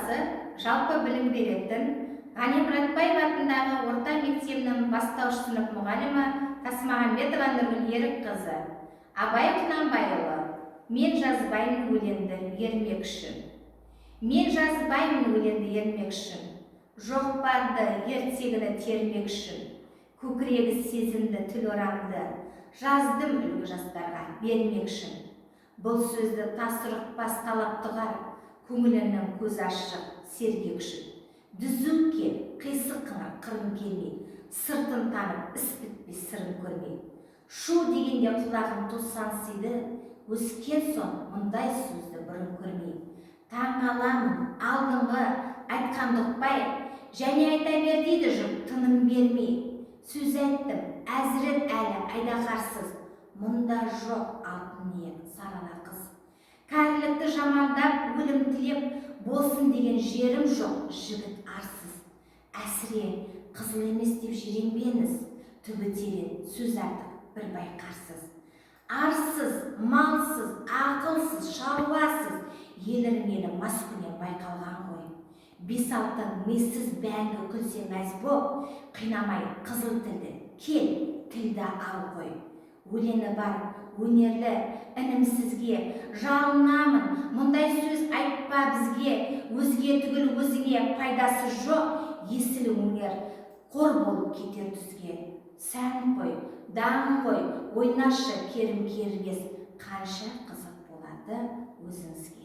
қаласы жалпы білім беретін Ғани Мұратбаев атындағы орта мектебінің бастауыш сынып мұғалімі Тасмағамбетова Нұргүл Ерікқызы. Абай Құнанбайұлы: мен жазбаймын өлеңді ермек үшін. Мен жазбаймын өлеңді ермек үшін. Жоқ барды ертегіні термек үшін. Көкірегі сезімді тіл орамды жаздым үлгі жастарға бермек үшін. Бұл сөзді тасырықпас талап тұғар, көңілінің көз ашық сергек үшін. Дүзукке қисық қырын келмей, сыртын танып іс бітпес сырын көрмей. Шу дегенде құлағын тоссан сыйды, өскен соң мұндай сөзді бұрын көрмей. Таң аламын алдыңғы айтқан ұқпай, және айта бер дейді жұрт тыным бермей. Сөз айттым әзірет әлі айдаһарсыз, мұнда жоқ алтын ниет сарала қыз. Кәрілікті жамандап өлім тілеп, болсын деген жерім жоқ жігіт арсыз. Әсіре қызыл емес деп жиренбеңіз, түбі терең сөз артық бір байқарсыз. Арсыз, малсыз, ақылсыз, шаруасыз, елірмелі маскүнем байқалған ғой. Бес-алтын миссіз бәңгі күлсе мәз боп, қинамай қызыл тілді кел, тілді ал ғой. Өлеңі бар, өнерлі інім сізге, жалынамын, мұндай сөз айтпа бізге. Өзге түгіл өзіңе пайдасы жоқ, есіл өнер қор болып кетер түзге. Сән қой, даң қой, ойнашы керім кербес, қанша қызық болады өзіңізге.